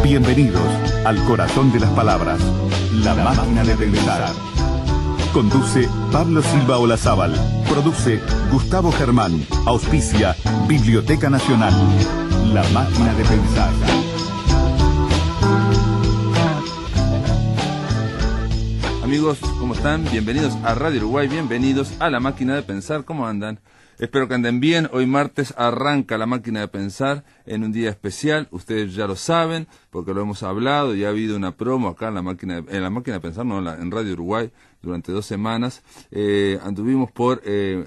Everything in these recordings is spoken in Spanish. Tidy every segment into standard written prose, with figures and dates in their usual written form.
Bienvenidos al corazón de las palabras, La Máquina de Pensar. Conduce Pablo Silva Olazábal. Produce Gustavo Germán. Auspicia Biblioteca Nacional. La Máquina de Pensar. Amigos, ¿cómo están? Bienvenidos a Radio Uruguay, bienvenidos a La Máquina de Pensar. ¿Cómo andan? Espero que anden bien. Hoy martes arranca La Máquina de Pensar en un día especial. Ustedes ya lo saben porque lo hemos hablado y ha habido una promo acá en La Máquina de Pensar, no, en Radio Uruguay durante 2 semanas. Anduvimos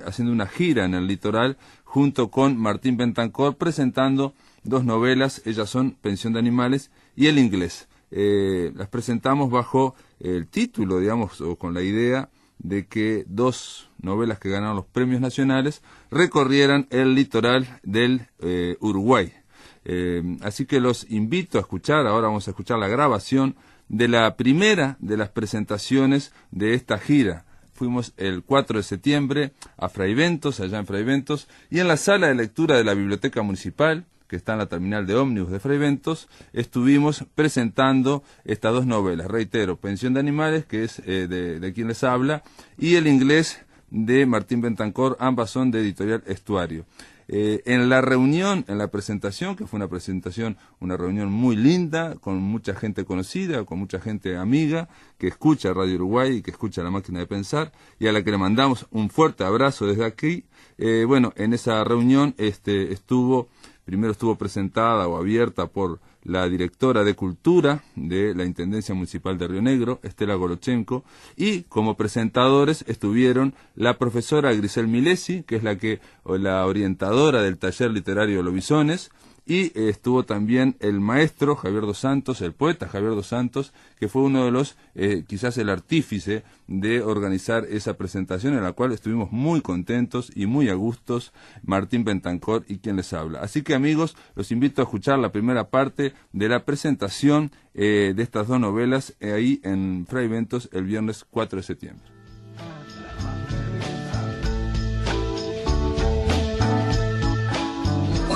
haciendo una gira en el litoral junto con Martín Bentancor presentando 2 novelas. Ellas son Pensión de Animales y El Inglés. Las presentamos bajo el título, digamos, o con la idea de que 2 novelas que ganaron los premios nacionales recorrieran el litoral del Uruguay. Así que los invito a escuchar. Ahora vamos a escuchar la grabación de la primera de las presentaciones de esta gira. Fuimos el 4 de septiembre a Fraiventos, allá en Fraiventos, y en la sala de lectura de la Biblioteca Municipal, que está en la terminal de ómnibus de Fraiventos, estuvimos presentando estas 2 novelas. Reitero, Pensión de Animales, que es de quien les habla, y El Inglés, de Martín Bentancor, ambas son de Editorial Estuario. En la reunión, en la presentación, que fue una reunión muy linda, con mucha gente conocida, con mucha gente amiga, que escucha Radio Uruguay y que escucha La Máquina de Pensar, y a la que le mandamos un fuerte abrazo desde aquí. En esa reunión primero estuvo presentada o abierta por la directora de Cultura de la Intendencia Municipal de Río Negro, Estela Golochenko, y como presentadores estuvieron la profesora Grisel Milesi, que es la orientadora del taller literario Lobisones, y estuvo también el maestro Javier dos Santos, el poeta Javier dos Santos, que fue uno de los, quizás el artífice de organizar esa presentación, en la cual estuvimos muy contentos y muy a gustos, Martín Bentancor y quien les habla. Así que, amigos, los invito a escuchar la primera parte de la presentación de estas 2 novelas ahí en Fraiventos el viernes 4 de septiembre.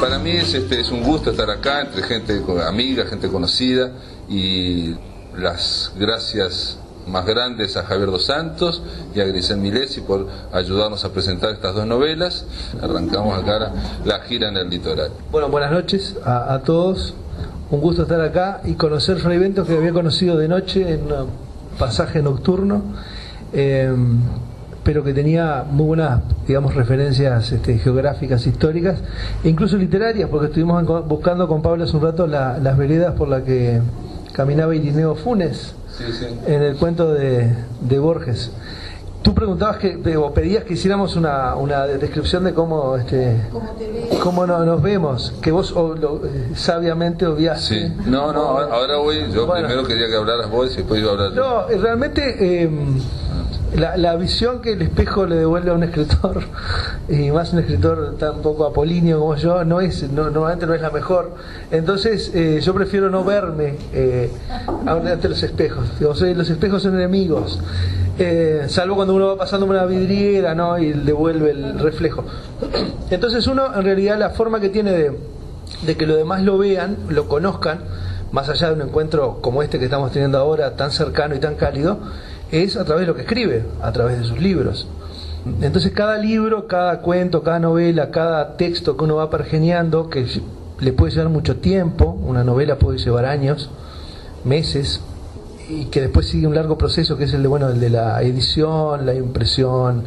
Para mí es un gusto estar acá entre gente amiga, gente conocida, y las gracias más grandes a Javier dos Santos y a Grisel Milesi por ayudarnos a presentar estas 2 novelas. Arrancamos acá la gira en el litoral. Bueno, buenas noches a todos. Un gusto estar acá y conocer Fraiventos, que había conocido de noche en un pasaje nocturno. Pero que tenía muy buenas, digamos, referencias geográficas, históricas e incluso literarias, porque estuvimos buscando con Pablo hace un rato las veredas por las que caminaba Irineo Funes, sí. En el cuento de Borges. Tú preguntabas o pedías que hiciéramos una descripción de cómo cómo nos vemos, que vos sabiamente obviaste. Sí. No, ahora voy. Yo primero quería que hablaras vos y después iba a hablar yo. No, realmente la visión que el espejo le devuelve a un escritor, y más un escritor tan poco apolíneo como yo, normalmente no es la mejor. Entonces yo prefiero no verme ante los espejos. Los espejos son enemigos, salvo cuando uno va pasando una vidriera, ¿no?, y devuelve el reflejo. Entonces uno, en realidad, la forma que tiene de que los demás lo vean, lo conozcan, más allá de un encuentro como este que estamos teniendo ahora, tan cercano y tan cálido, es a través de lo que escribe, a través de sus libros. Entonces cada libro, cada cuento, cada novela, cada texto que uno va pergeñando, que le puede llevar mucho tiempo, una novela puede llevar años, meses, y que después sigue un largo proceso que es el de la edición, la impresión,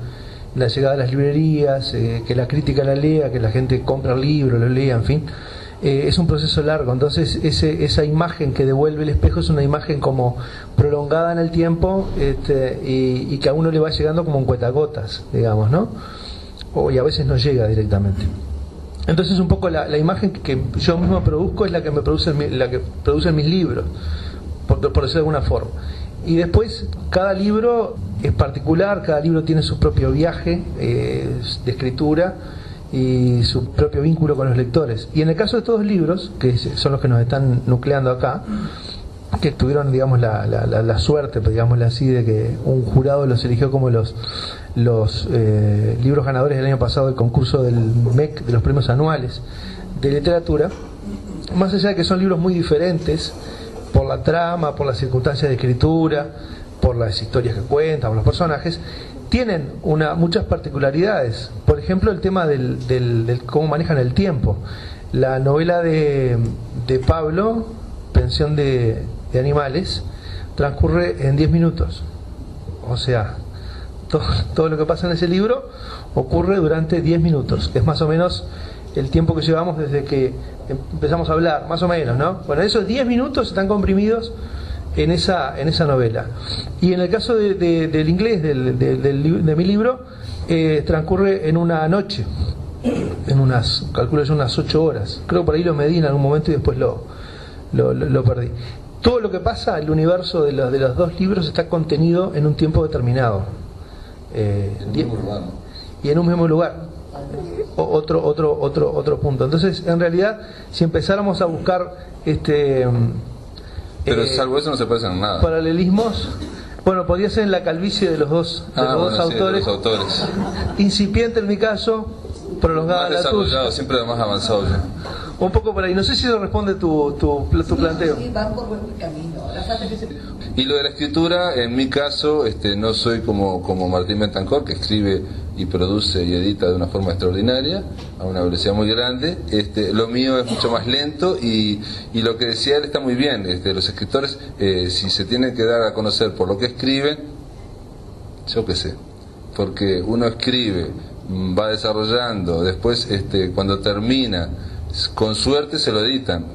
la llegada a las librerías, que la crítica la lea, que la gente compra el libro, lo lea, en fin. Es un proceso largo. Entonces esa imagen que devuelve el espejo es una imagen como prolongada en el tiempo, y que a uno le va llegando como en cuentagotas, digamos, ¿no? Y a veces no llega directamente. Entonces un poco la imagen que yo mismo produzco es la que producen mis libros, por decirlo de alguna forma. Y después cada libro es particular, cada libro tiene su propio viaje de escritura y su propio vínculo con los lectores. Y en el caso de estos 2 libros, que son los que nos están nucleando acá, que tuvieron, digamos, la suerte, digámosle así, de que un jurado los eligió como los libros ganadores del año pasado del concurso del MEC, de los premios anuales de literatura, más allá de que son libros muy diferentes, por la trama, por las circunstancias de escritura, por las historias que cuentan, por los personajes, tienen muchas particularidades. Por ejemplo, el tema del cómo manejan el tiempo. La novela de Pablo, Pensión de Animales, transcurre en 10 minutos. O sea, todo lo que pasa en ese libro ocurre durante 10 minutos, que es más o menos el tiempo que llevamos desde que empezamos a hablar, más o menos, ¿no? Bueno, esos 10 minutos están comprimidos en esa novela. Y en el caso del inglés, de mi libro, transcurre en una noche, calculo yo, unas 8 horas. Creo que por ahí lo medí en algún momento y después lo perdí. Todo lo que pasa, el universo de los dos libros está contenido en un tiempo determinado. Y en un mismo lugar. Otro punto. Entonces, en realidad, si empezáramos a buscar pero salvo eso no se puede hacer nada. Paralelismos, bueno, podría ser en la calvicie de los dos autores. Sí, de los autores. Incipiente en mi caso, prolongada más la tuya. Siempre más avanzado yo. Un poco por ahí. No sé si eso responde tu planteo. Sí, van por buen camino. Y lo de la escritura, en mi caso, no soy como Martín Bentancor, que escribe y produce y edita de una forma extraordinaria, a una velocidad muy grande. Lo mío es mucho más lento y lo que decía él está muy bien. Los escritores, si se tienen que dar a conocer por lo que escriben, yo qué sé, porque uno escribe, va desarrollando, después cuando termina, con suerte se lo editan,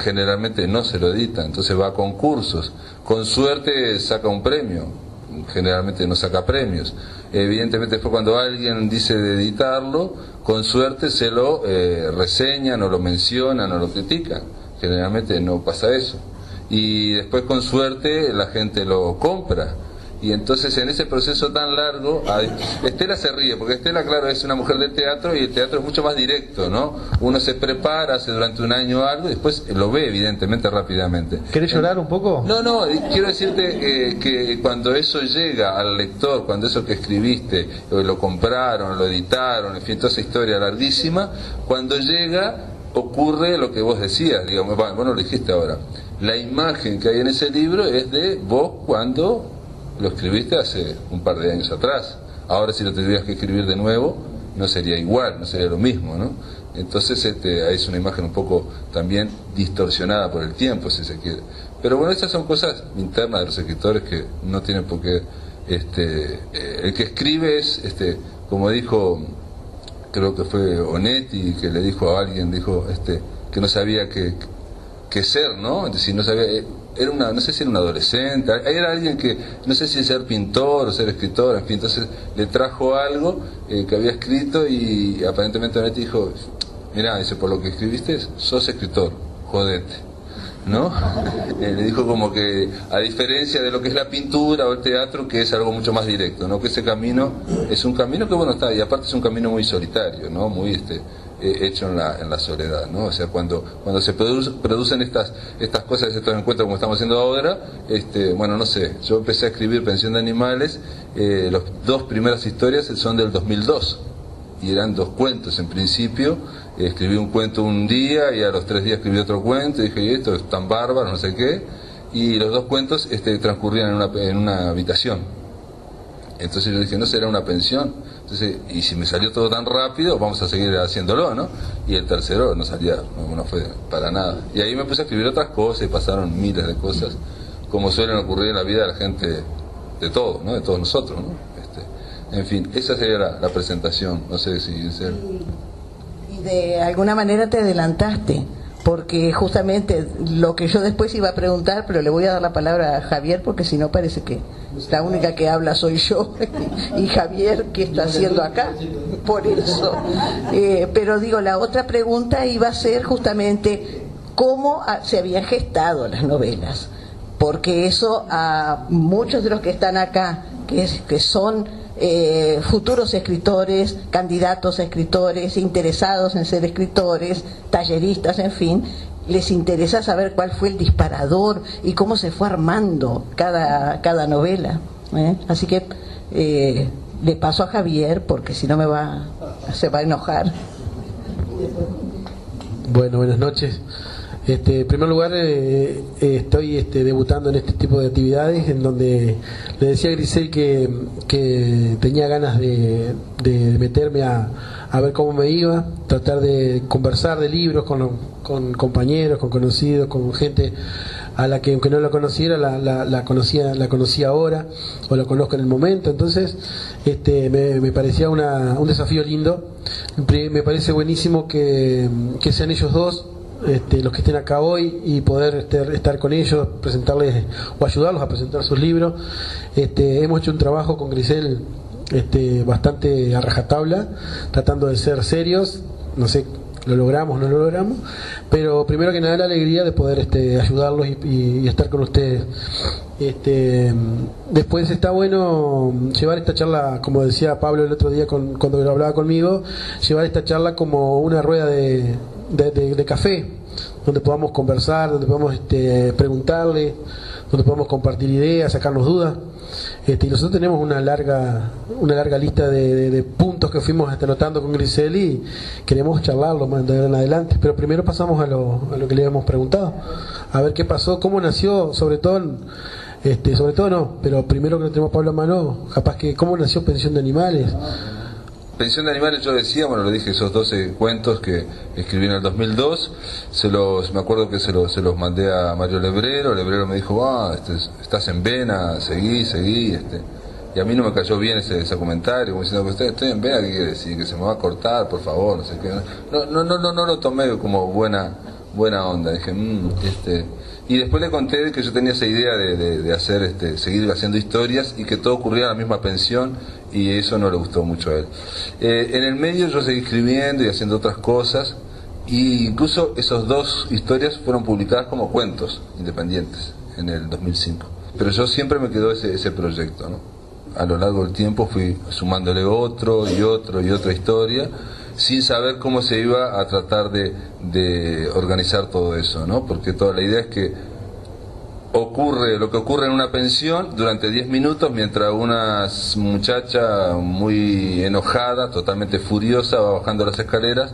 generalmente no se lo editan, entonces va a concursos, con suerte saca un premio, generalmente no saca premios. Evidentemente después cuando alguien dice de editarlo, con suerte se lo reseñan o lo mencionan o lo critican, generalmente no pasa eso, y después con suerte la gente lo compra. Y entonces en ese proceso tan largo, Estela se ríe, porque Estela, claro, es una mujer de teatro y el teatro es mucho más directo, ¿no? Uno se prepara, hace durante un año algo y después lo ve evidentemente rápidamente. ¿Querés llorar un poco? No, quiero decirte que cuando eso llega al lector, cuando eso que escribiste, lo compraron, lo editaron, en fin, toda esa historia larguísima, cuando llega ocurre lo que vos decías, digamos, vos no lo dijiste ahora, la imagen que hay en ese libro es de vos cuando lo escribiste hace un par de años atrás. Ahora si lo tendrías que escribir de nuevo no sería igual, no sería lo mismo, ¿no? Entonces es una imagen un poco también distorsionada por el tiempo, si se quiere. Pero bueno, estas son cosas internas de los escritores que no tienen por qué. El que escribe es, como dijo, creo que fue Onetti, que le dijo a alguien, que no sabía qué ser, ¿no? Es decir, no sabía. No sé si era un adolescente, era alguien que, no sé si ser pintor o ser escritor, en fin, entonces le trajo algo que había escrito y aparentemente Onetti dijo, mirá, dice, por lo que escribiste, sos escritor, jodete, ¿no? Le dijo como que, a diferencia de lo que es la pintura o el teatro, que es algo mucho más directo, ¿no? Que ese camino es un camino que, bueno, está, y aparte es un camino muy solitario, ¿no? Muy, hecho en la soledad, ¿no? O sea, cuando se producen estas cosas, estos encuentros como estamos haciendo ahora, bueno, no sé, yo empecé a escribir Pensión de Animales, las dos primeras historias son del 2002 y eran 2 cuentos en principio. Escribí un cuento un día y a los 3 días escribí otro cuento y dije, esto es tan bárbaro, no sé qué, y los 2 cuentos transcurrían en una habitación. Entonces yo dije, ¿no será una pensión? Entonces, y si me salió todo tan rápido, vamos a seguir haciéndolo, ¿no? Y el tercero no salía, no fue para nada. Y ahí me puse a escribir otras cosas y pasaron miles de cosas, como suelen ocurrir en la vida de la gente, de todo, ¿no? De todos nosotros, ¿no? En fin, esa sería la presentación, no sé si... Y de alguna manera te adelantaste, porque justamente lo que yo después iba a preguntar, pero le voy a dar la palabra a Javier, porque si no parece que la única que habla soy yo y Javier, ¿qué está haciendo acá? Por eso. Pero digo, la otra pregunta iba a ser justamente cómo se habían gestado las novelas, porque eso a muchos de los que están acá, que son futuros escritores, candidatos a escritores, interesados en ser escritores, talleristas, en fin, les interesa saber cuál fue el disparador y cómo se fue armando cada novela, así que le paso a Javier, porque si no se va a enojar. Bueno, buenas noches. En primer lugar, estoy debutando en este tipo de actividades, en donde le decía a Grisel que tenía ganas de meterme a ver cómo me iba, tratar de conversar de libros con compañeros, con conocidos, con gente a la que aunque no la conociera la conocía ahora, o la conozco en el momento. Entonces me parecía un desafío lindo. Me parece buenísimo que sean ellos dos los que estén acá hoy y poder estar con ellos, presentarles o ayudarlos a presentar sus libros. Hemos hecho un trabajo con Grisel bastante a rajatabla, tratando de ser serios. No sé, lo logramos, no lo logramos, pero primero que nada la alegría de poder ayudarlos y estar con ustedes. Después está bueno llevar esta charla, como decía Pablo el otro día cuando hablaba conmigo, llevar esta charla como una rueda de café, donde podamos conversar, donde podamos preguntarle, donde podamos compartir ideas, sacarnos dudas. Y nosotros tenemos una larga lista de puntos que fuimos anotando con Grisel y queremos charlarlo más de en adelante, pero primero pasamos a lo que le habíamos preguntado, a ver qué pasó, cómo nació, sobre todo no, pero primero que lo tenemos Pablo a mano, capaz que cómo nació Pensión de Animales. Pensión de Animales, yo decía, bueno, lo dije, esos 12 cuentos que escribí en el 2002, me acuerdo que se los mandé a Mario Lebrero me dijo, estás en vena, seguí, y a mí no me cayó bien ese comentario, como diciendo que estoy en vena, ¿qué quiere decir? Que se me va a cortar, por favor, no sé qué. No lo tomé como buena onda, dije, y después le conté que yo tenía esa idea de hacer, seguir haciendo historias y que todo ocurriera en la misma pensión, y eso no le gustó mucho a él. En el medio yo seguí escribiendo y haciendo otras cosas, y incluso esas 2 historias fueron publicadas como cuentos independientes en el 2005. Pero yo siempre me quedó ese proyecto, ¿no? A lo largo del tiempo fui sumándole otro y otra historia, sin saber cómo se iba a tratar de organizar todo eso, ¿no? Porque toda la idea es que lo que ocurre en una pensión durante 10 minutos, mientras una muchacha muy enojada, totalmente furiosa, va bajando las escaleras,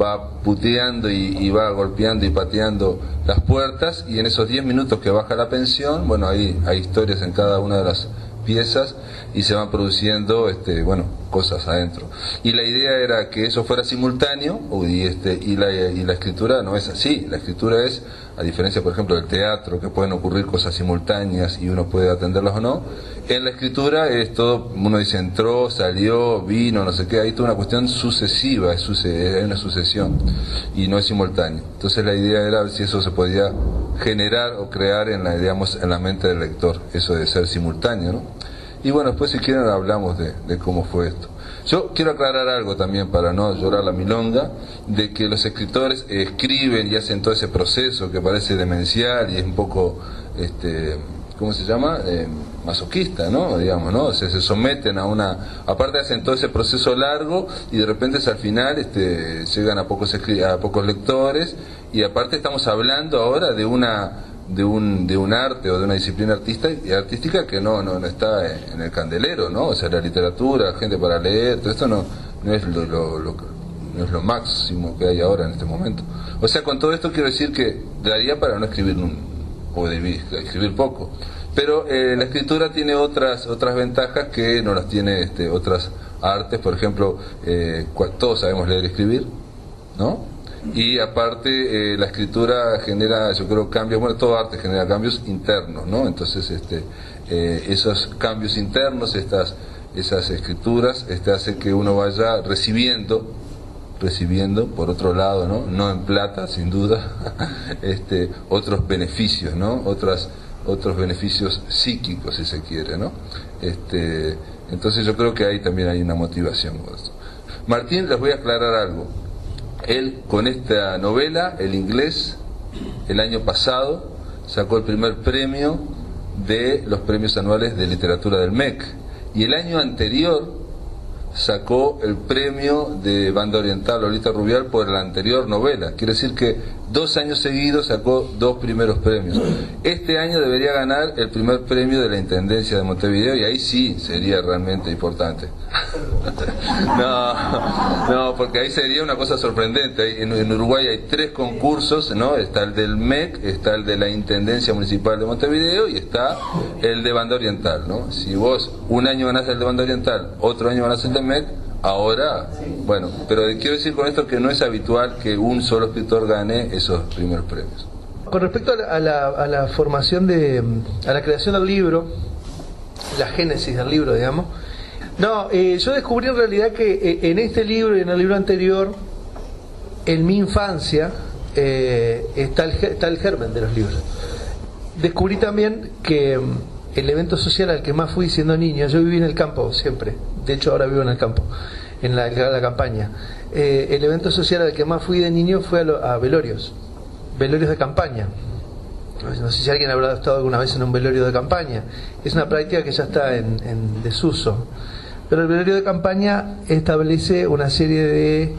va puteando y va golpeando y pateando las puertas, y en esos 10 minutos que baja la pensión, bueno, hay historias en cada una de las piezas y se van produciendo cosas adentro, y la idea era que eso fuera simultáneo, y la escritura no es así. La escritura es, a diferencia por ejemplo del teatro, que pueden ocurrir cosas simultáneas y uno puede atenderlas o no, en la escritura es todo, uno dice entró, salió, vino, no sé qué, hay toda una cuestión sucesiva, hay una sucesión y no es simultáneo. Entonces la idea era ver si eso se podía generar o crear en la mente del lector, eso de ser simultáneo, ¿no? Y bueno, después si quieren hablamos de cómo fue esto. Yo quiero aclarar algo también para no llorar la milonga, de que los escritores escriben y hacen todo ese proceso que parece demencial y es un poco, ¿cómo se llama? Masoquista, ¿no? Digamos, ¿no? Se someten aparte hacen todo ese proceso largo y de repente al final llegan a pocos lectores, y aparte estamos hablando ahora de un arte o de una disciplina artística que no está en el candelero, ¿no? O sea, la literatura, gente para leer, todo esto no es lo máximo que hay ahora en este momento. O sea, con todo esto quiero decir que daría para no escribir o escribir poco, pero la escritura tiene otras ventajas que no las tiene otras artes. Por ejemplo, todos sabemos leer y escribir, ¿no? Y aparte la escritura genera, yo creo, cambios, bueno, todo arte genera cambios internos, ¿no? Entonces esos cambios internos, esas escrituras hacen que uno vaya recibiendo por otro lado, no en plata, sin duda, otros beneficios, ¿no? Otros beneficios psíquicos, si se quiere, ¿no? Entonces yo creo que ahí también hay una motivación por eso. Martín, les voy a aclarar algo. Él, con esta novela, El Inglés, el año pasado sacó el primer premio de los premios anuales de literatura del MEC, y el año anterior sacó el premio de Banda Oriental Lolita Rubial por la anterior novela. Quiere decir que 2 años seguidos sacó 2 primeros premios. Este año debería ganar el primer premio de la Intendencia de Montevideo y ahí sí sería realmente importante. No, porque ahí sería una cosa sorprendente. En Uruguay hay 3 concursos, ¿no? Está el del MEC, está el de la Intendencia Municipal de Montevideo y está el de Banda Oriental, ¿no? Si vos un año ganás el de Banda Oriental, otro año ganás el de MEC, ahora, bueno, pero quiero decir con esto que no es habitual que un solo escritor gane esos primeros premios. Con respecto a la formación a la creación del libro, la génesis del libro, digamos, yo descubrí en realidad que en este libro y en el libro anterior, en mi infancia, está el germen de los libros. Descubrí también que el evento social al que más fui siendo niño, yo viví en el campo siempre, de hecho ahora vivo en el campo, en la campaña. El evento social al que más fui de niño fue a velorios de campaña. No sé si alguien habrá estado alguna vez en un velorio de campaña. Es una práctica que ya está en desuso. Pero el velorio de campaña establece una serie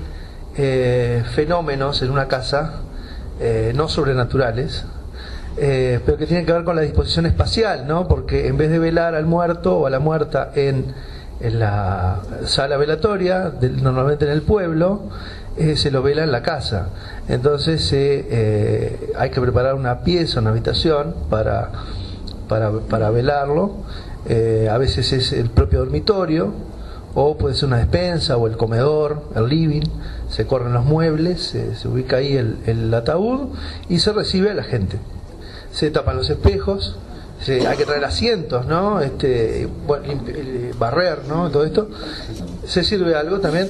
de fenómenos en una casa, no sobrenaturales, pero que tienen que ver con la disposición espacial, ¿no? Porque en vez de velar al muerto o a la muerta en la sala velatoria, normalmente en el pueblo, se lo vela en la casa. Entonces hay que preparar una pieza, una habitación para velarlo. A veces es el propio dormitorio, o puede ser una despensa, o el comedor, el living. Se corren los muebles, se ubica ahí el ataúd y se recibe a la gente. Se tapan los espejos, hay que traer asientos, ¿no? Barrer, ¿no? Todo esto. Se sirve algo también,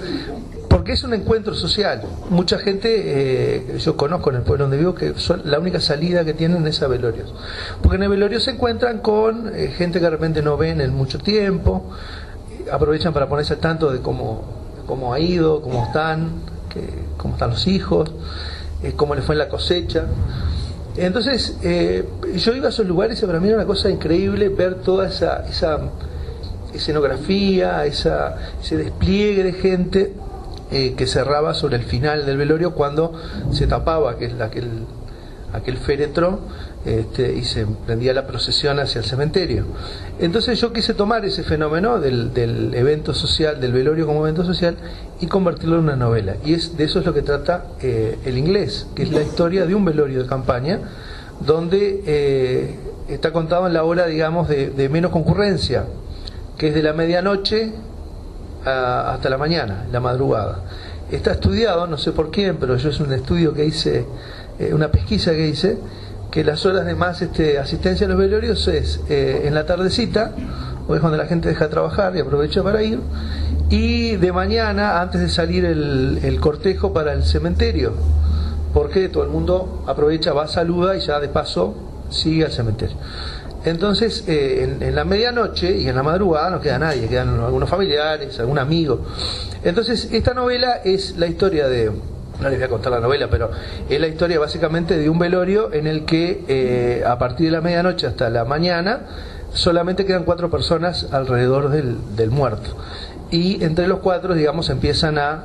porque es un encuentro social. Mucha gente, yo conozco en el pueblo donde vivo, que la única salida que tienen es a velorios. Porque en el velorio se encuentran con gente que de repente no ven en mucho tiempo, aprovechan para ponerse al tanto de cómo ha ido, cómo están los hijos, cómo les fue en la cosecha. Entonces, yo iba a esos lugares y para mí era una cosa increíble ver toda esa escenografía, ese despliegue de gente que cerraba sobre el final del velorio cuando se tapaba aquel féretro y se prendía la procesión hacia el cementerio. Entonces yo quise tomar ese fenómeno del evento social, del velorio como evento social, y convertirlo en una novela. Y de eso es lo que trata El Inglés, que es la historia de un velorio de campaña, donde está contado en la hora, digamos, de menos concurrencia, que es de la medianoche hasta la mañana, la madrugada. Está estudiado, no sé por quién, pero yo es un estudio que hice, una pesquisa que hice, que las horas de más asistencia a los velorios es en la tardecita, o es cuando la gente deja de trabajar y aprovecha para ir, y de mañana antes de salir el cortejo para el cementerio, porque todo el mundo aprovecha, va, saluda y ya de paso sigue al cementerio. Entonces en la medianoche y en la madrugada no queda nadie, quedan algunos familiares, algún amigo. Entonces esta novela es la historia no les voy a contar la novela, pero es la historia básicamente de un velorio en el que a partir de la medianoche hasta la mañana solamente quedan 4 personas alrededor del muerto, y entre los 4, digamos, empiezan a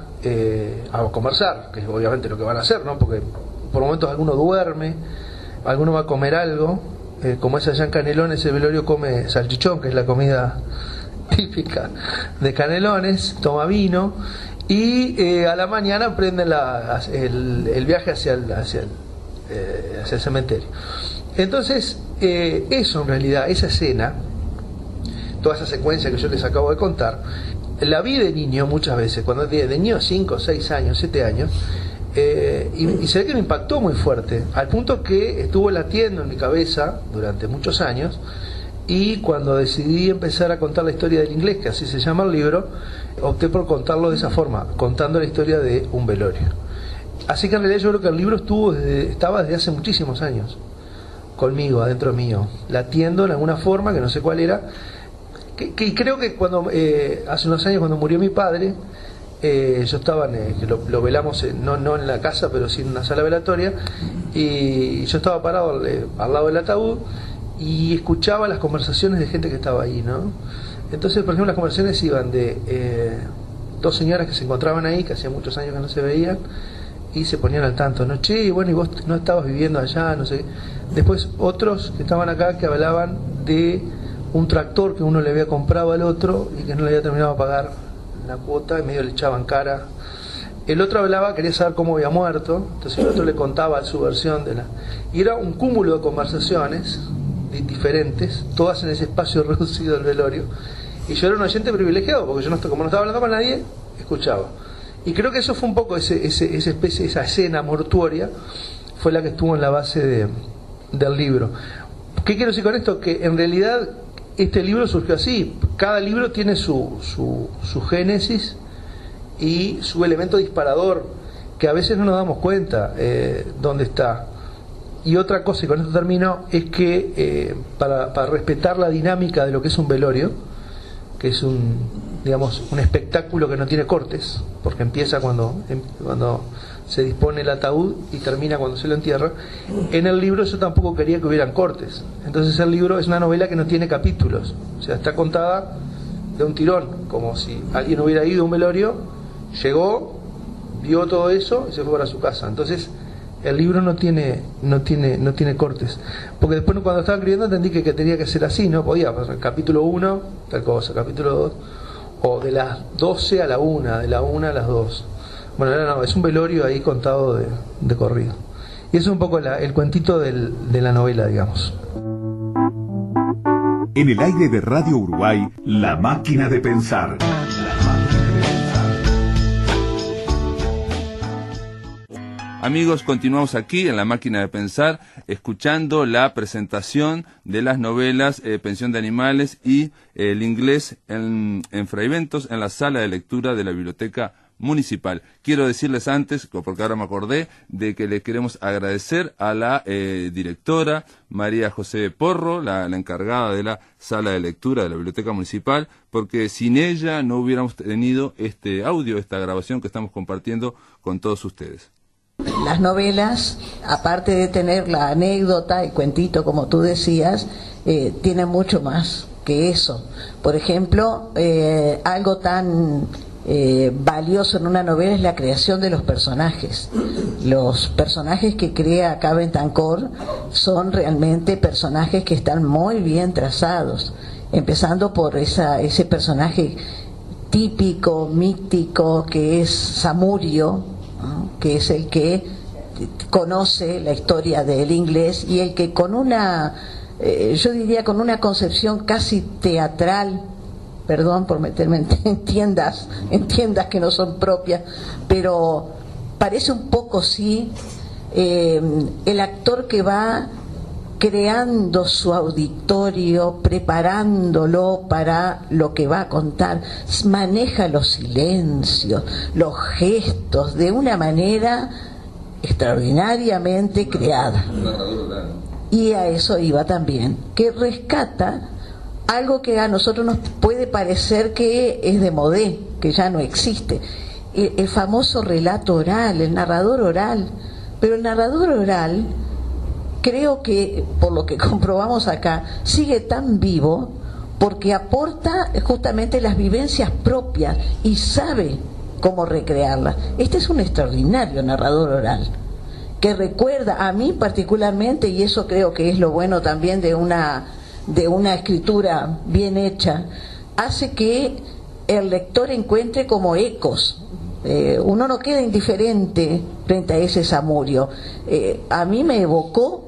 conversar, que es obviamente lo que van a hacer, ¿no? Porque por momentos alguno duerme, alguno va a comer algo, como es allá en Canelones, el velorio come salchichón, que es la comida típica de Canelones, toma vino, y a la mañana emprenden el viaje hacia el cementerio. Entonces eso, en realidad, esa escena, toda esa secuencia que yo les acabo de contar, la vi de niño muchas veces, cuando de niño 5, 6 años, 7 años, y se ve que me impactó muy fuerte, al punto que estuvo latiendo en mi cabeza durante muchos años. Y cuando decidí empezar a contar la historia del Inglés, que así se llama el libro, opté por contarlo de esa forma, contando la historia de un velorio. Así que en realidad yo creo que el libro estaba desde hace muchísimos años conmigo, adentro mío, latiendo en alguna forma que no sé cuál era. Y creo que cuando hace unos años, cuando murió mi padre, yo estaba, que lo velamos no en la casa, pero sí en una sala velatoria, y yo estaba parado al lado del ataúd y escuchaba las conversaciones de gente que estaba ahí, ¿no? Entonces, por ejemplo, las conversaciones iban de 2 señoras que se encontraban ahí, que hacía muchos años que no se veían, y se ponían al tanto, ¿no? Che, bueno, y vos no estabas viviendo allá, no sé. Después otros que estaban acá que hablaban de un tractor que uno le había comprado al otro y que no le había terminado de pagar la cuota y medio le echaban cara. El otro hablaba, quería saber cómo había muerto, entonces el otro le contaba su versión de la... Y era un cúmulo de conversaciones diferentes, todas en ese espacio reducido del velorio. Y yo era un oyente privilegiado, porque yo como no estaba hablando con nadie, escuchaba. Y creo que eso fue un poco esa escena mortuoria, fue la que estuvo en la base del libro. ¿Qué quiero decir con esto? Que en realidad este libro surgió así. Cada libro tiene su génesis y su elemento disparador, que a veces no nos damos cuenta dónde está. Y otra cosa, y con esto termino, es que para respetar la dinámica de lo que es un velorio, que es un espectáculo que no tiene cortes, porque empieza cuando se dispone el ataúd y termina cuando se lo entierra. En el libro yo tampoco quería que hubieran cortes, entonces el libro es una novela que no tiene capítulos, o sea, está contada de un tirón, como si alguien hubiera ido a un velorio, llegó, vio todo eso y se fue para su casa. Entonces el libro no tiene cortes, porque después cuando estaba escribiendo entendí que tenía que ser así, no podía pasar capítulo 1 tal cosa, capítulo 2, o de las 12 a la 1, de la 1 a las 2. Bueno, no, es un velorio ahí contado de corrido. Y eso es un poco el cuentito de la novela, digamos. En el aire de Radio Uruguay, La Máquina de Pensar. Amigos, continuamos aquí en La Máquina de Pensar, escuchando la presentación de las novelas Pensión de Animales y El Inglés en Fraiventos en la sala de lectura de la Biblioteca Municipal. Quiero decirles antes, porque ahora me acordé, de que le queremos agradecer a la directora María José Porro, la encargada de la sala de lectura de la Biblioteca Municipal, porque sin ella no hubiéramos tenido este audio, esta grabación que estamos compartiendo con todos ustedes. Las novelas, aparte de tener la anécdota, el cuentito, como tú decías, tienen mucho más que eso. Por ejemplo, algo tan valioso en una novela es la creación de los personajes. Los personajes que crea Bentancor son realmente personajes que están muy bien trazados, empezando por ese personaje típico, mítico, que es Samurio, que es el que conoce la historia del inglés y el que con una, yo diría con una concepción casi teatral, perdón por meterme en tiendas que no son propias, pero parece un poco sí el actor que va creando su auditorio, preparándolo para lo que va a contar, maneja los silencios, los gestos de una manera extraordinariamente creada. Y a eso iba también, que rescata algo que a nosotros nos puede parecer que es de modé, que ya no existe, el famoso relato oral, el narrador oral. Pero el narrador oral, creo que, por lo que comprobamos acá, sigue tan vivo porque aporta justamente las vivencias propias y sabe cómo recrearlas. Este es un extraordinario narrador oral, que recuerda, a mí particularmente, y eso creo que es lo bueno también de una escritura bien hecha, hace que el lector encuentre como ecos. Uno no queda indiferente frente a ese Samurio. A mí me evocó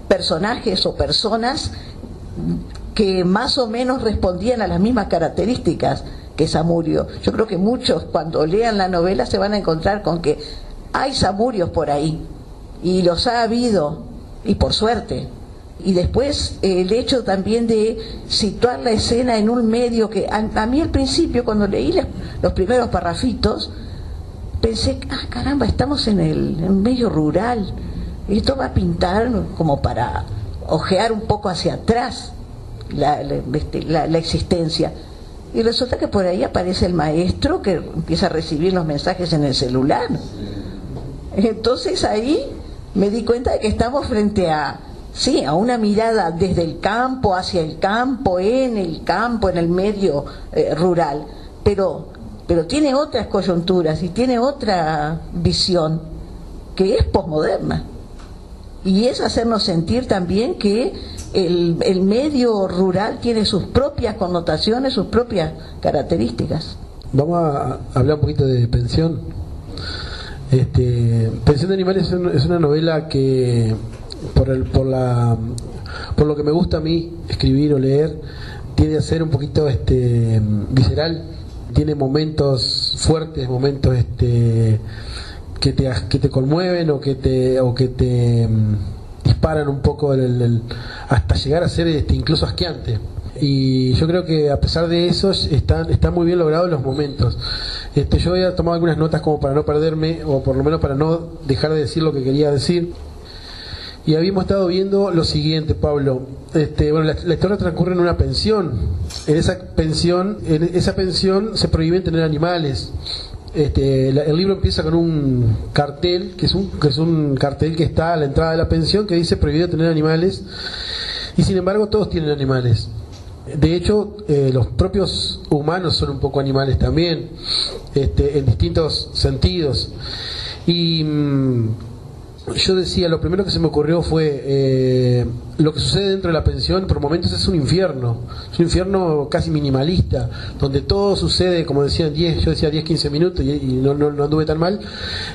personajes o personas que más o menos respondían a las mismas características que Samurio. Yo creo que muchos cuando lean la novela se van a encontrar con que hay Samurios por ahí, y los ha habido, y por suerte. Y después el hecho también de situar la escena en un medio que a mí al principio, cuando leí los primeros parrafitos, pensé, caramba, estamos en un medio rural, esto va a pintar como para ojear un poco hacia atrás la existencia. Y resulta que por ahí aparece el maestro que empieza a recibir los mensajes en el celular. Entonces ahí me di cuenta de que estamos frente a una mirada desde el campo, hacia el campo, en el medio rural, pero tiene otras coyunturas y tiene otra visión. que es posmoderna. Y es hacernos sentir también que el medio rural tiene sus propias connotaciones, sus propias características. Vamos a hablar un poquito de Pensión. Pensión de Animales es una novela que, por lo que me gusta a mí escribir o leer, tiende a ser un poquito visceral. Tiene momentos fuertes, momentos que te conmueven o que te disparan un poco hasta llegar a ser incluso asqueante. Y yo creo que a pesar de eso están muy bien logrados los momentos. Yo había tomado algunas notas como para no perderme, o por lo menos para no dejar de decir lo que quería decir. Y habíamos estado viendo lo siguiente, Pablo. La historia transcurre en una pensión. En esa pensión se prohíben tener animales. El libro empieza con un cartel, que es un cartel que está a la entrada de la pensión, que dice prohibido tener animales. Y sin embargo todos tienen animales. De hecho, los propios humanos son un poco animales también, en distintos sentidos. Y yo decía, lo primero que se me ocurrió fue lo que sucede dentro de la pensión por momentos es un infierno casi minimalista, donde todo sucede, como decía, yo decía 10-15 minutos y no anduve tan mal.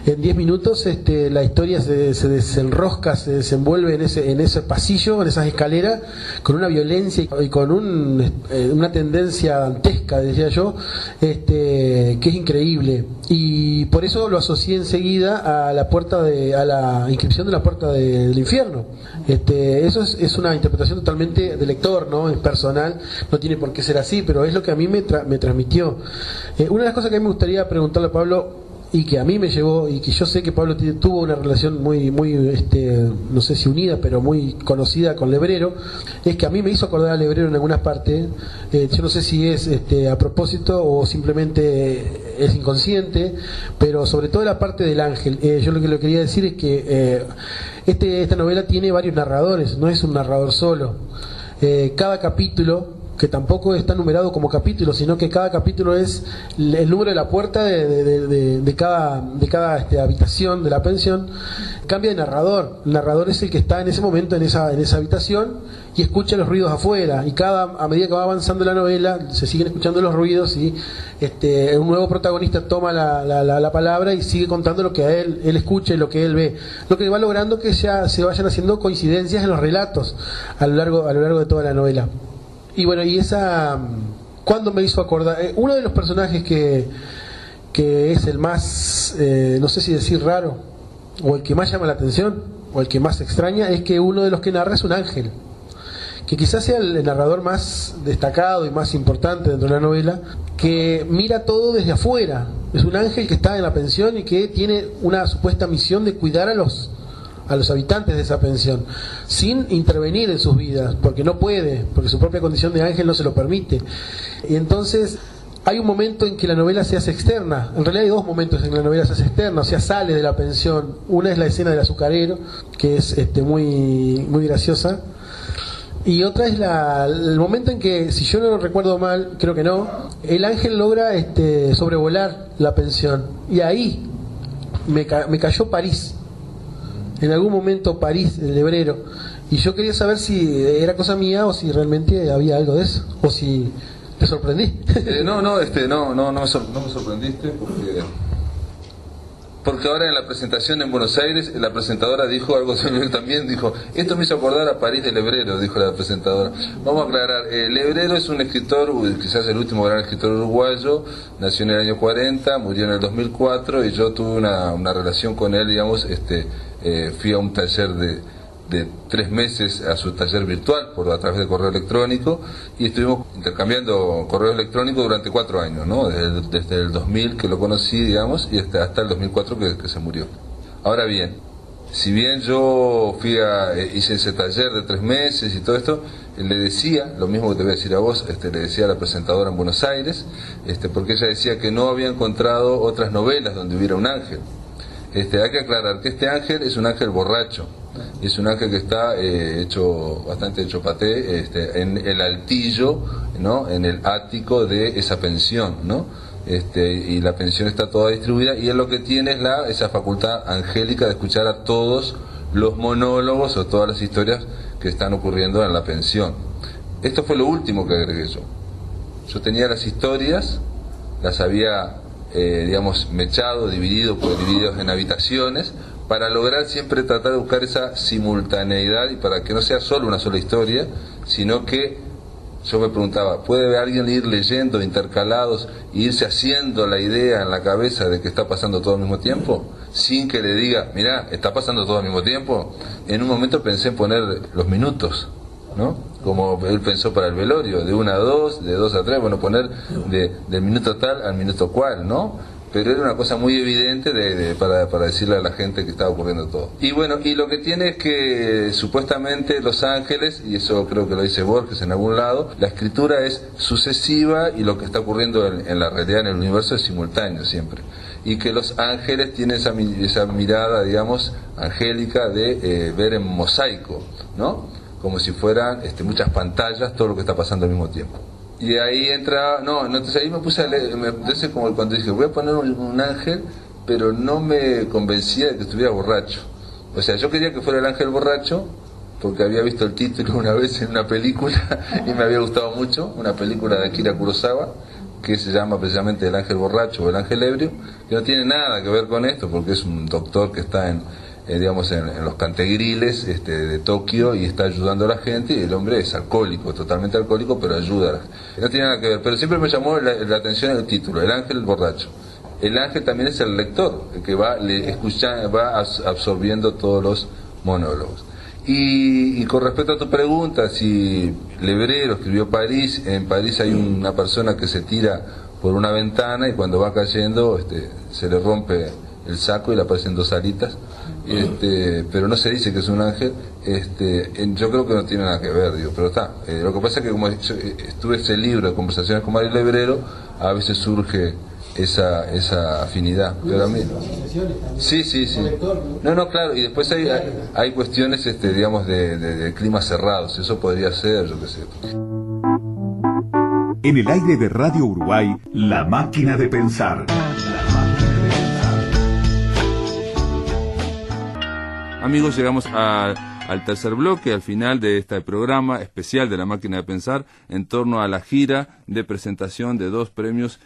En 10 minutos la historia se desenrosca, se desenvuelve en ese pasillo, en esas escaleras, con una violencia y con una tendencia dantesca, decía yo, que es increíble. Y por eso lo asocié enseguida a la inscripción de la puerta del infierno. Eso es una interpretación totalmente de lector, ¿no? Es personal, no tiene por qué ser así, pero es lo que a mí me transmitió. Una de las cosas que a mí me gustaría preguntarle a Pablo, y que a mí me llevó, y que yo sé que Pablo tuvo una relación muy no sé si unida, pero muy conocida con Lebrero, es que a mí me hizo acordar a Lebrero en algunas partes. Yo no sé si es a propósito o simplemente es inconsciente, pero sobre todo la parte del ángel. Yo lo que le quería decir es que esta novela tiene varios narradores, no es un narrador solo. Cada capítulo, que tampoco está numerado como capítulo, sino que cada capítulo es el número de la puerta de cada habitación de la pensión, cambia de narrador. El narrador es el que está en ese momento en esa habitación y escucha los ruidos afuera, y a medida que va avanzando la novela se siguen escuchando los ruidos y un nuevo protagonista toma la palabra y sigue contando lo que él escucha y lo que él ve, lo que va logrando que se vayan haciendo coincidencias en los relatos a lo largo de toda la novela. Y bueno, ¿cuándo me hizo acordar? Uno de los personajes que es el más, no sé si decir raro, o el que más llama la atención, o el que más extraña, es que uno de los que narra es un ángel, que quizás sea el narrador más destacado y más importante dentro de la novela, que mira todo desde afuera. Es un ángel que está en la pensión y que tiene una supuesta misión de cuidar a los habitantes de esa pensión, sin intervenir en sus vidas, porque no puede, porque su propia condición de ángel no se lo permite. Y entonces hay un momento en que la novela se hace externa. En realidad hay dos momentos en que la novela se hace externa, o sea, sale de la pensión. Una es la escena del azucarero, que es muy, muy graciosa, y otra es el momento en que, si yo no recuerdo mal, creo que no, el ángel logra sobrevolar la pensión, y ahí me cayó París. En algún momento París, el Lebrero, y yo quería saber si era cosa mía o si realmente había algo de eso, o si te sorprendí. No me sorprendiste porque ahora en la presentación en Buenos Aires la presentadora dijo algo también, dijo, esto me hizo acordar a París de Lebrero, dijo la presentadora. Vamos a aclarar, Lebrero es un escritor, quizás el último gran escritor uruguayo, nació en el año 40, murió en el 2004, y yo tuve una relación con él, digamos, fui a un taller de 3 meses a su taller virtual a través de correo electrónico, y estuvimos intercambiando correo electrónico durante 4 años, ¿no? Desde el 2000 que lo conocí, digamos, y hasta el 2004 que se murió. Ahora bien, si bien yo hice ese taller de 3 meses y todo esto, le decía, lo mismo que te voy a decir a vos, le decía a la presentadora en Buenos Aires, porque ella decía que no había encontrado otras novelas donde hubiera un ángel. Hay que aclarar que este ángel es un ángel borracho, y es un ángel que está bastante hecho paté, en el altillo, ¿no? En el ático de esa pensión, ¿no? y la pensión está toda distribuida, y él lo que tiene es esa facultad angélica de escuchar a todos los monólogos o todas las historias que están ocurriendo en la pensión. Esto fue lo último que agregué yo. Yo tenía las historias, las había, mechado, divididos en habitaciones, para lograr siempre tratar de buscar esa simultaneidad y para que no sea solo una sola historia, sino que yo me preguntaba, ¿puede alguien ir leyendo intercalados e irse haciendo la idea en la cabeza de que está pasando todo al mismo tiempo? Sin que le diga, mirá, ¿está pasando todo al mismo tiempo? En un momento pensé en poner los minutos, ¿no? Como él pensó para el velorio, de 1 a 2, de 2 a 3, bueno, poner del minuto tal al minuto cual, ¿no? Pero era una cosa muy evidente para decirle a la gente que estaba ocurriendo todo. Y bueno, y lo que tiene es que supuestamente los ángeles, y eso creo que lo dice Borges en algún lado, la escritura es sucesiva y lo que está ocurriendo en la realidad, en el universo, es simultáneo siempre. Y que los ángeles tienen esa mirada, digamos, angélica de ver en mosaico, ¿no? Como si fueran muchas pantallas, todo lo que está pasando al mismo tiempo. Y ahí entra, entonces ahí me puse a leer, entonces como cuando dije, voy a poner un ángel, pero no me convencía de que estuviera borracho. O sea, yo quería que fuera el ángel borracho, porque había visto el título una vez en una película, y me había gustado mucho, una película de Akira Kurosawa, que se llama precisamente El ángel borracho o El ángel ebrio, que no tiene nada que ver con esto, porque es un doctor que está en los cantegriles de Tokio y está ayudando a la gente, y el hombre es alcohólico, totalmente alcohólico, pero ayuda a la gente. No tiene nada que ver, pero siempre me llamó la atención el título, El ángel borracho. El ángel también es el lector, el que va absorbiendo todos los monólogos. Y con respecto a tu pregunta, si Lebrero escribió París, en París hay una persona que se tira por una ventana y cuando va cayendo se le rompe el saco y le aparecen 2 alitas, pero no se dice que es un ángel. Yo creo que no tiene nada que ver, pero está. Lo que pasa es que como estuve ese libro de conversaciones con Mario Lebrero, a veces surge esa afinidad. Pero a mí, sí. No, claro, y después hay cuestiones, de climas cerrados, eso podría ser, yo qué sé. En el aire de Radio Uruguay, La Máquina de Pensar. Amigos, llegamos al tercer bloque, al final de este programa especial de La Máquina de Pensar, en torno a la gira de presentación de 2 premios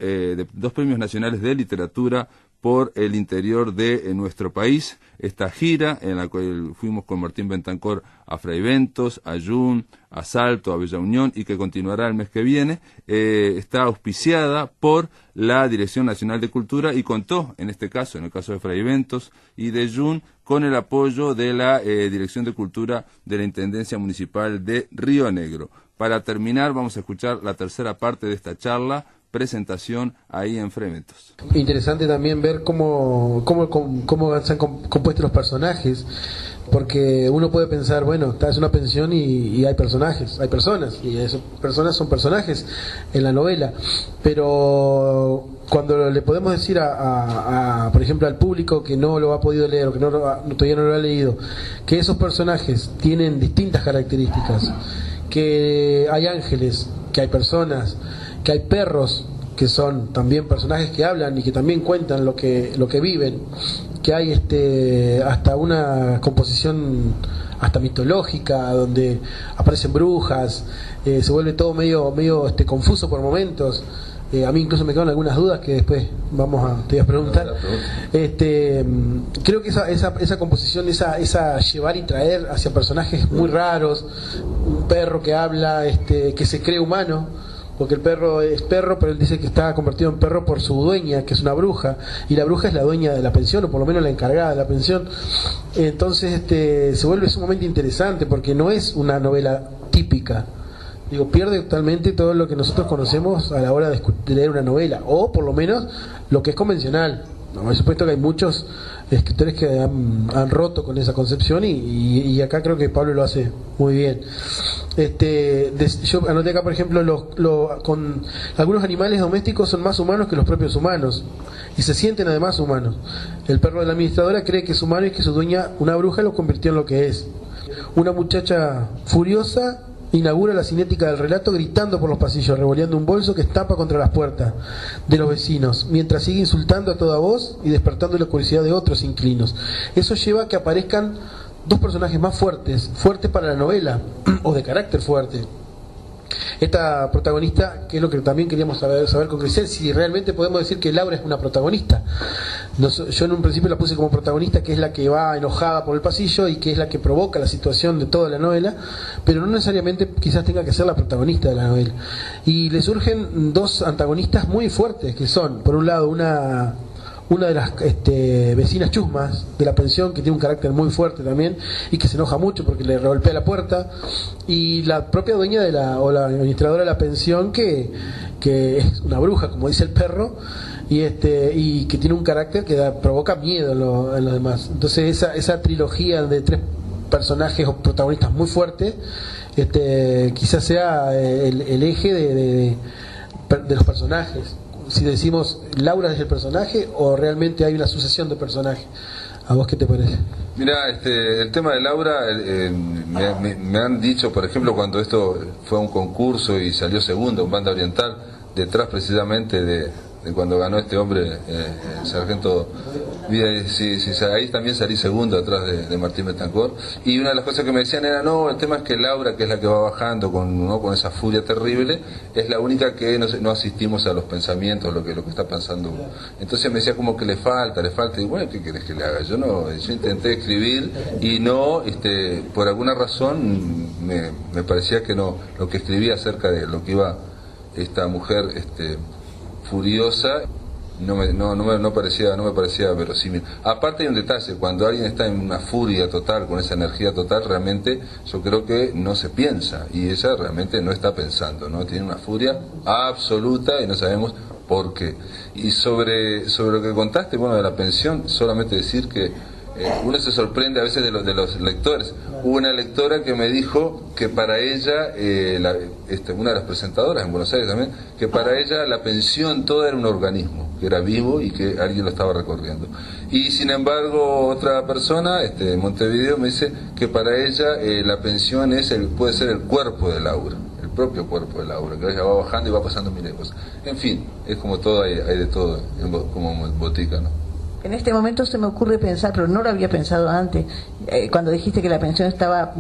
de 2 premios nacionales de literatura por el interior de nuestro país. Esta gira en la cual fuimos con Martín Bentancor a Fraiventos, a Jun, a Salto, a Bella Unión, y que continuará el mes que viene, está auspiciada por la Dirección Nacional de Cultura y contó, en este caso, en el caso de Fraiventos y de Jun, con el apoyo de la Dirección de Cultura de la Intendencia Municipal de Río Negro. Para terminar, vamos a escuchar la tercera parte de esta charla, presentación ahí en Fraiventos. Interesante también ver cómo se han compuesto los personajes, porque uno puede pensar, bueno, es una pensión y hay personajes, hay personas, y esas personas son personajes en la novela, pero cuando le podemos decir por ejemplo, al público que no lo ha podido leer o que todavía no lo ha leído, que esos personajes tienen distintas características, que hay ángeles, que hay personas, que hay perros que son también personajes que hablan y que también cuentan lo que viven, que hay hasta una composición hasta mitológica donde aparecen brujas, se vuelve todo medio confuso por momentos. A mí incluso me quedan algunas dudas que después te voy a preguntar. Creo que esa composición, esa llevar y traer hacia personajes muy raros, un perro que habla, que se cree humano, porque el perro es perro, pero él dice que está convertido en perro por su dueña, que es una bruja, y la bruja es la dueña de la pensión, o por lo menos la encargada de la pensión. Entonces se vuelve sumamente interesante, porque no es una novela típica. Pierde totalmente todo lo que nosotros conocemos a la hora de leer una novela, o por lo menos lo que es convencional. Por supuesto que hay muchos escritores que han roto con esa concepción y acá creo que Pablo lo hace muy bien. Yo anoté acá, por ejemplo, con algunos animales domésticos son más humanos que los propios humanos y se sienten además humanos. El perro de la administradora cree que es humano y que su dueña, una bruja, lo convirtió en lo que es. Una muchacha furiosa inaugura la cinética del relato gritando por los pasillos, revoleando un bolso que estampa contra las puertas de los vecinos, mientras sigue insultando a toda voz y despertando la curiosidad de otros inquilinos. Eso lleva a que aparezcan dos personajes más fuertes para la novela, o de carácter fuerte. Esta protagonista, que es lo que también queríamos saber con Grisel, si realmente podemos decir que Laura es una protagonista. Yo en un principio la puse como protagonista, que es la que va enojada por el pasillo y que es la que provoca la situación de toda la novela, pero no necesariamente quizás tenga que ser la protagonista de la novela. Y le surgen dos antagonistas muy fuertes, que son, por un lado, una de las vecinas chusmas de la pensión, que tiene un carácter muy fuerte también y que se enoja mucho porque le golpea la puerta, y la propia dueña o la administradora de la pensión, que es una bruja, como dice el perro, y que tiene un carácter que provoca miedo en los demás. Entonces esa trilogía de tres personajes o protagonistas muy fuertes quizás sea el eje de los personajes. Si decimos Laura es el personaje o realmente hay una sucesión de personajes. ¿A vos qué te parece? Mira, el tema de Laura, me han dicho, por ejemplo, cuando esto fue a un concurso y salió segundo en Banda Oriental, detrás precisamente de cuando ganó este hombre, el sargento Vidal, ahí también salí segundo atrás de Martín Betancourt, y una de las cosas que me decían era, no, el tema es que Laura, que es la que va bajando con esa furia terrible, es la única que no asistimos a los pensamientos, lo que está pensando. Entonces me decía como que le falta, y bueno, ¿qué querés que le haga? Yo intenté escribir y no, por alguna razón me parecía que no, lo que escribía acerca de lo que iba esta mujer furiosa no me parecía verosímil. Aparte hay un detalle, cuando alguien está en una furia total, con esa energía total, realmente yo creo que no se piensa, y ella realmente no está pensando, ¿no? Tiene una furia absoluta y no sabemos por qué. Y sobre lo que contaste, bueno, de la pensión, solamente decir que uno se sorprende a veces de los lectores. Hubo una lectora que me dijo que para ella, una de las presentadoras en Buenos Aires también, que para ella la pensión toda era un organismo, que era vivo y que alguien lo estaba recorriendo. Y sin embargo otra persona en Montevideo me dice que para ella la pensión puede ser el cuerpo de Laura, el propio cuerpo de Laura, que ella va bajando y va pasando miles de cosas. En fin, es como todo, hay de todo, como en botica, ¿no? En este momento se me ocurre pensar, pero no lo había pensado antes, cuando dijiste que la pensión estaba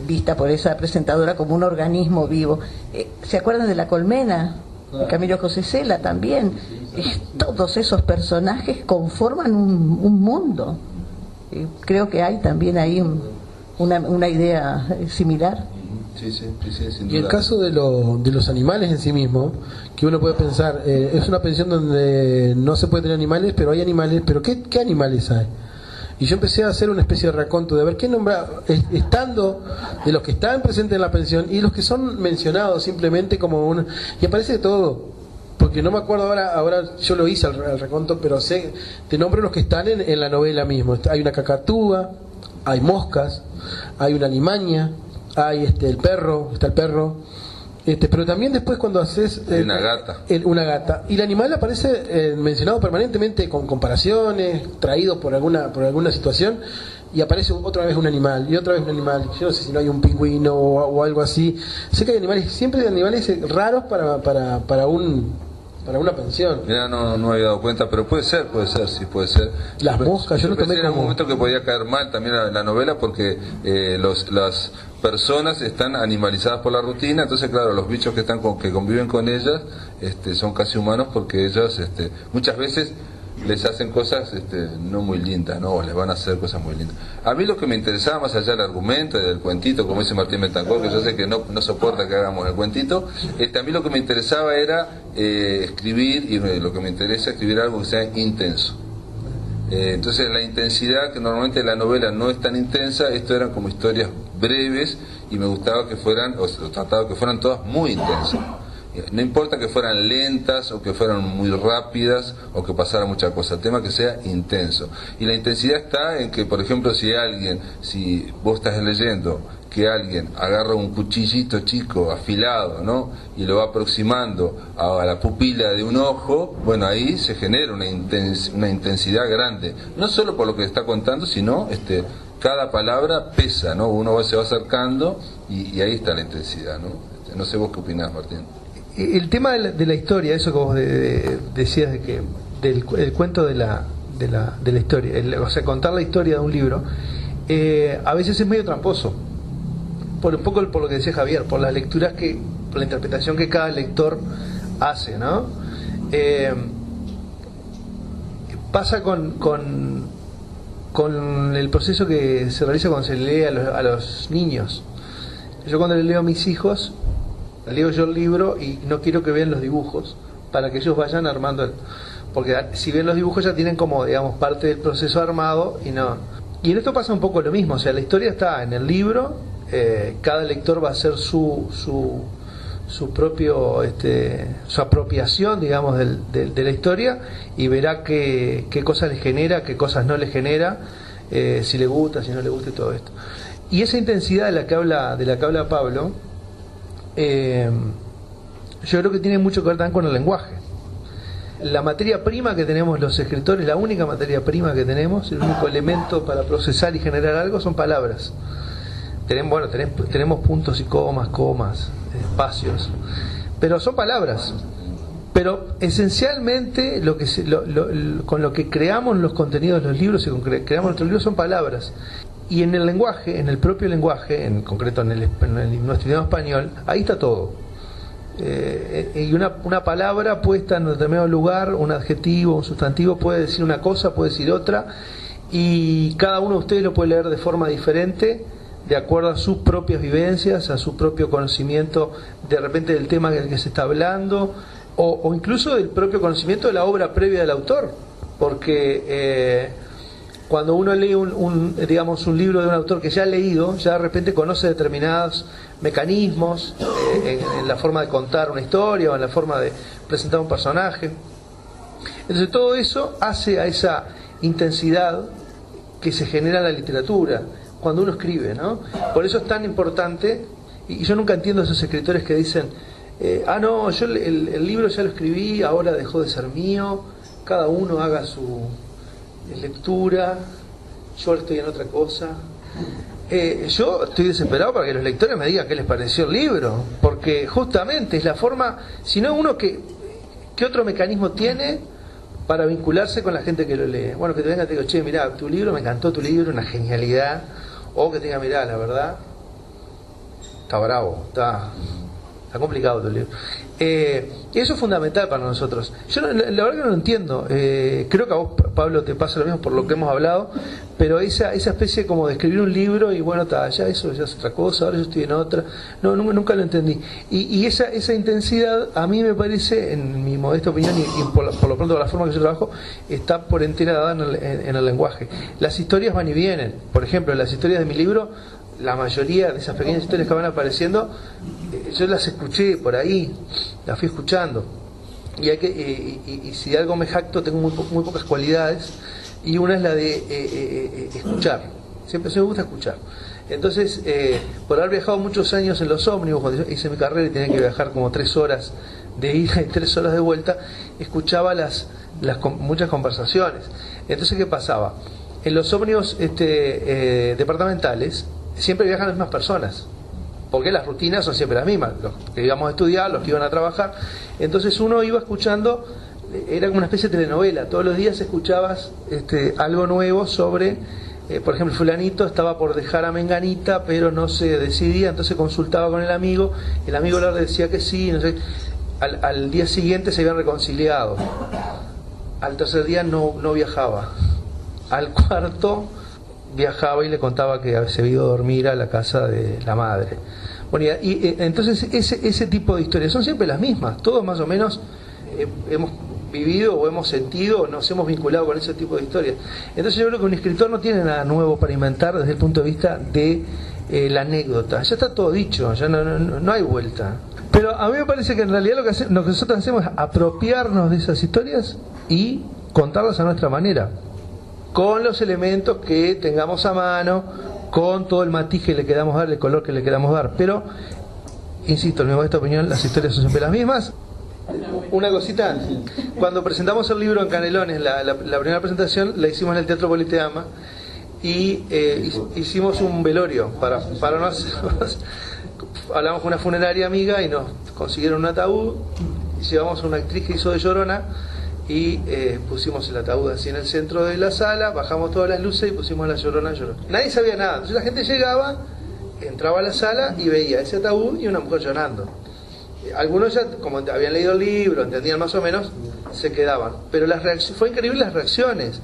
vista por esa presentadora como un organismo vivo. ¿Se acuerdan de La Colmena? Camilo José Cela también. Todos esos personajes conforman un mundo. Creo que hay también ahí una idea similar. Sí, sin duda. Y el caso de los animales en sí mismos, que uno puede pensar, es una pensión donde no se puede tener animales, pero hay animales, pero ¿qué animales hay? Y yo empecé a hacer una especie de raconto de ver qué nombrar, estando de los que están presentes en la pensión y los que son mencionados simplemente como y aparece de todo, porque no me acuerdo ahora yo lo hice al raconto, pero te nombro los que están en la novela mismo. Hay una cacatúa, hay moscas, hay una alimaña, hay está el perro, pero también después cuando haces una gata, y el animal aparece mencionado permanentemente con comparaciones, traído por alguna situación, y aparece otra vez un animal y otra vez un animal. Yo no sé si no hay un pingüino o algo así. Sé que hay animales, siempre hay animales raros para una pensión. Mira, no me había dado cuenta, pero puede ser, sí puede ser. Las moscas, yo lo tomé en un momento que podía caer mal también la novela, porque las personas están animalizadas por la rutina, entonces claro, los bichos que conviven con ellas son casi humanos, porque ellas muchas veces les hacen cosas no muy lindas, ¿no? O les van a hacer cosas muy lindas. A mí lo que me interesaba, más allá del argumento y del cuentito, como dice Martín Betancourt, que yo sé que no soporta que hagamos el cuentito, a mí lo que me interesaba era escribir, y lo que me interesa es escribir algo que sea intenso. Entonces la intensidad, que normalmente la novela no es tan intensa, esto eran como historias breves, y me gustaba que fueran, o trataba que fueran todas muy intensas. No importa que fueran lentas o que fueran muy rápidas o que pasara mucha cosa, el tema que sea intenso. Y la intensidad está en que, por ejemplo, si vos estás leyendo que alguien agarra un cuchillito chico, afilado, ¿no?, y lo va aproximando a la pupila de un ojo, bueno, ahí se genera una intensidad grande, no solo por lo que está contando, sino cada palabra pesa, ¿no? Uno se va acercando y ahí está la intensidad, ¿no? No sé vos qué opinás, Martín. El tema de la historia, eso que vos decías de que el cuento de la historia, o sea, contar la historia de un libro, a veces es medio tramposo, por un poco por lo que decía Javier, por las lecturas por la interpretación que cada lector hace, ¿no? Pasa con el proceso que se realiza cuando se lee a los niños. Yo cuando le leo a mis hijos, leo yo el libro y no quiero que vean los dibujos para que ellos vayan armando porque si ven los dibujos ya tienen como, digamos, parte del proceso armado y no. Y en esto pasa un poco lo mismo, o sea, la historia está en el libro, cada lector va a hacer su propio su apropiación, digamos, de la historia, y verá qué cosas le genera, qué cosas no le genera, si le gusta, si no le gusta y todo esto. Y esa intensidad de la que habla Pablo, yo creo que tiene mucho que ver también con el lenguaje. La materia prima que tenemos los escritores, la única materia prima que tenemos, el único elemento para procesar y generar algo son palabras. Tenemos puntos y comas, espacios, pero son palabras. Pero esencialmente con lo que creamos los contenidos de los libros y con que creamos nuestros libros son palabras. Y en el lenguaje, en el propio lenguaje, en concreto en nuestro idioma español, ahí está todo. Y una palabra puesta en un determinado lugar, un adjetivo, un sustantivo, puede decir una cosa, puede decir otra, y cada uno de ustedes lo puede leer de forma diferente, de acuerdo a sus propias vivencias, a su propio conocimiento de repente del tema del que se está hablando, o incluso del propio conocimiento de la obra previa del autor, porque cuando uno lee un libro de un autor que ya ha leído, ya de repente conoce determinados mecanismos en la forma de contar una historia o en la forma de presentar un personaje. Entonces todo eso hace a esa intensidad que se genera en la literatura cuando uno escribe, ¿no? Por eso es tan importante, y yo nunca entiendo a esos escritores que dicen no, yo el libro ya lo escribí, ahora dejó de ser mío, cada uno haga su lectura, yo estoy en otra cosa. Yo estoy desesperado para que los lectores me digan qué les pareció el libro, porque justamente es la forma, si no uno ¿qué otro mecanismo tiene para vincularse con la gente que lo lee? Bueno, que te venga y te diga, che, mirá, tu libro, me encantó tu libro, una genialidad, o que te diga, mirá, la verdad, está bravo, está complicado tu libro. Eso es fundamental para nosotros. Yo la verdad que no lo entiendo. Creo que a vos, Pablo, te pasa lo mismo por lo que hemos hablado, pero esa especie como de escribir un libro y bueno, ya eso ya es otra cosa, ahora yo estoy en otra. No, nunca lo entendí. Y esa intensidad a mí me parece, en mi modesta opinión y por lo pronto la forma que yo trabajo, está por entera dada en el lenguaje. Las historias van y vienen. Por ejemplo, las historias de mi libro, la mayoría de esas pequeñas historias que van apareciendo, yo las escuché por ahí, las fui escuchando, y si de algo me jacto, tengo muy pocas cualidades, y una es la de escuchar. Siempre me gusta escuchar. Entonces, por haber viajado muchos años en los ómnibus, cuando yo hice mi carrera y tenía que viajar como 3 horas de ida y 3 horas de vuelta, escuchaba muchas conversaciones. Entonces, ¿qué pasaba? En los ómnibus departamentales siempre viajan las mismas personas, porque las rutinas son siempre las mismas, los que íbamos a estudiar, los que iban a trabajar. Entonces uno iba escuchando, era como una especie de telenovela, todos los días escuchabas algo nuevo sobre, por ejemplo, fulanito estaba por dejar a menganita, pero no se decidía, entonces consultaba con el amigo le decía que sí, no sé. Al día siguiente se habían reconciliado, al tercer día no viajaba, al cuarto viajaba y le contaba que se había ido a dormir a la casa de la madre. Bueno, y entonces ese tipo de historias son siempre las mismas, todos más o menos hemos vivido o hemos sentido o nos hemos vinculado con ese tipo de historias. Entonces yo creo que un escritor no tiene nada nuevo para inventar desde el punto de vista de la anécdota, ya está todo dicho, ya no hay vuelta. Pero a mí me parece que en realidad lo que nosotros hacemos es apropiarnos de esas historias y contarlas a nuestra manera, con los elementos que tengamos a mano, con todo el matiz que le queramos dar, el color que le queramos dar. Pero, insisto, en esta opinión, las historias son siempre las mismas. Una cosita, cuando presentamos el libro en Canelones, la primera presentación la hicimos en el Teatro Politeama, y hicimos un velorio para no hacer, hablamos con una funeraria amiga y nos consiguieron un ataúd, llevamos a una actriz que hizo de Llorona y pusimos el ataúd así en el centro de la sala, bajamos todas las luces y pusimos la Llorona. Nadie sabía nada, entonces la gente llegaba, entraba a la sala y veía ese ataúd y una mujer llorando. Algunos ya, como habían leído el libro, entendían más o menos, se quedaban. Pero fue increíble las reacciones.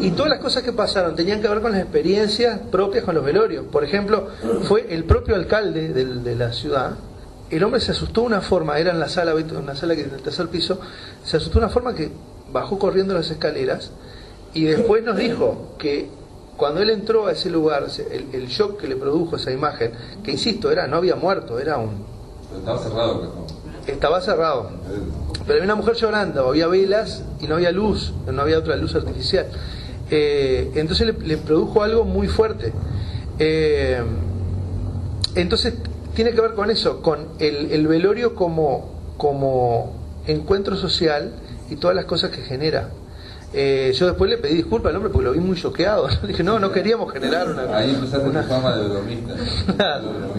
Y todas las cosas que pasaron tenían que ver con las experiencias propias con los velorios. Por ejemplo, fue el propio alcalde de la ciudad. El hombre se asustó de una forma, era en la sala, una sala que en el tercer piso, se asustó de una forma que bajó corriendo las escaleras y después nos dijo que cuando él entró a ese lugar, el shock que le produjo esa imagen, que insisto, no había muerto, era un... Estaba cerrado, ¿no? Estaba cerrado. Pero había una mujer llorando, había velas y no había luz, no había otra luz artificial. Entonces le produjo algo muy fuerte. Entonces tiene que ver con eso, con el velorio como encuentro social y todas las cosas que genera. Yo después le pedí disculpas al hombre porque lo vi muy choqueado. Dije, no queríamos generar una... Ahí empezaste tu fama de bromista.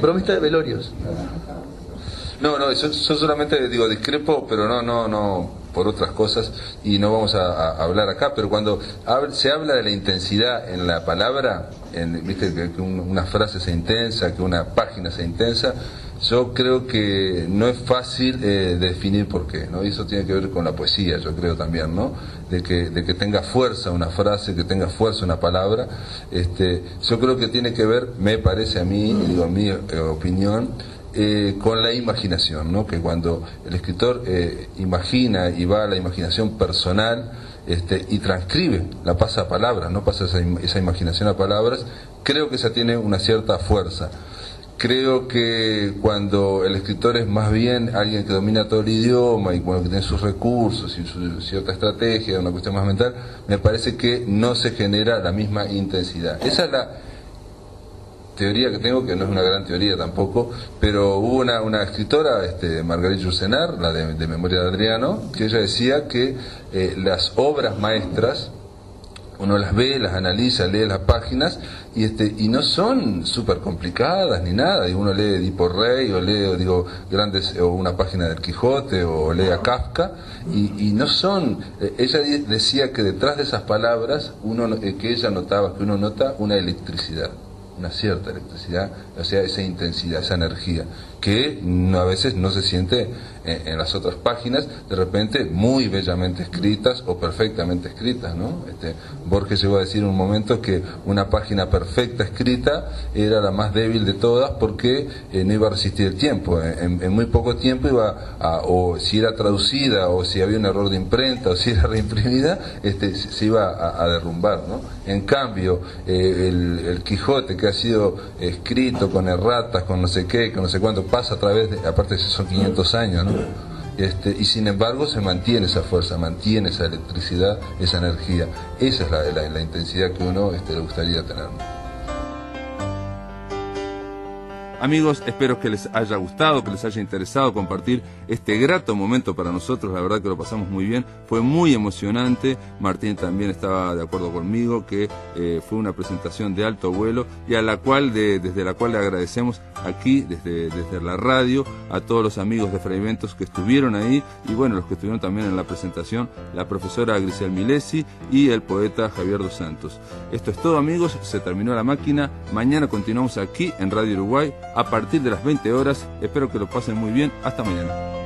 Bromista de velorios. No, yo solamente digo discrepo, pero no por otras cosas, y no vamos a hablar acá, pero cuando se habla de la intensidad en la palabra, viste que una frase sea intensa, que una página sea intensa, yo creo que no es fácil definir por qué, ¿no? Y eso tiene que ver con la poesía, yo creo también, ¿no? De que tenga fuerza una frase, que tenga fuerza una palabra. Yo creo que tiene que ver, me parece a mí, digo, en mi opinión, con la imaginación, ¿no? Que cuando el escritor imagina y va a la imaginación personal y transcribe, la pasa a palabras, no pasa esa imaginación a palabras, creo que esa tiene una cierta fuerza. Creo que cuando el escritor es más bien alguien que domina todo el idioma y bueno, que tiene sus recursos y su cierta estrategia, una cuestión más mental, me parece que no se genera la misma intensidad. Esa es la teoría que tengo, que no es una gran teoría tampoco, pero hubo una escritora, Marguerite Yourcenar, la de Memoria de Adriano, que ella decía que las obras maestras, uno las ve, las analiza, lee las páginas y no son súper complicadas ni nada, y uno lee Edipo Rey o lee o una página del Quijote o lee a Kafka y no son, ella decía que detrás de esas palabras que ella notaba, que uno nota una electricidad, una cierta electricidad, o sea, esa intensidad, esa energía, que a veces no se siente en las otras páginas, de repente muy bellamente escritas o perfectamente escritas, ¿no? Borges llegó a decir en un momento que una página perfecta escrita era la más débil de todas porque no iba a resistir el tiempo, en muy poco tiempo o si era traducida, o si había un error de imprenta, o si era reimprimida, se iba a derrumbar, ¿no? En cambio, el Quijote, que ha sido escrito con erratas, con no sé qué, con no sé cuánto, pasa a través de, aparte son 500 años, ¿no? Y sin embargo se mantiene esa fuerza, mantiene esa electricidad, esa energía. Esa es la intensidad que uno le gustaría tener. Amigos, espero que les haya gustado, que les haya interesado compartir este grato momento para nosotros. La verdad que lo pasamos muy bien, fue muy emocionante. Martín también estaba de acuerdo conmigo que fue una presentación de alto vuelo y desde la cual le agradecemos aquí, desde la radio, a todos los amigos de Fragmentos que estuvieron ahí y bueno, los que estuvieron también en la presentación, la profesora Grisel Milesi y el poeta Javier dos Santos. Esto es todo, amigos, se terminó la máquina. Mañana continuamos aquí en Radio Uruguay a partir de las 20 horas. Espero que lo pasen muy bien. Hasta mañana.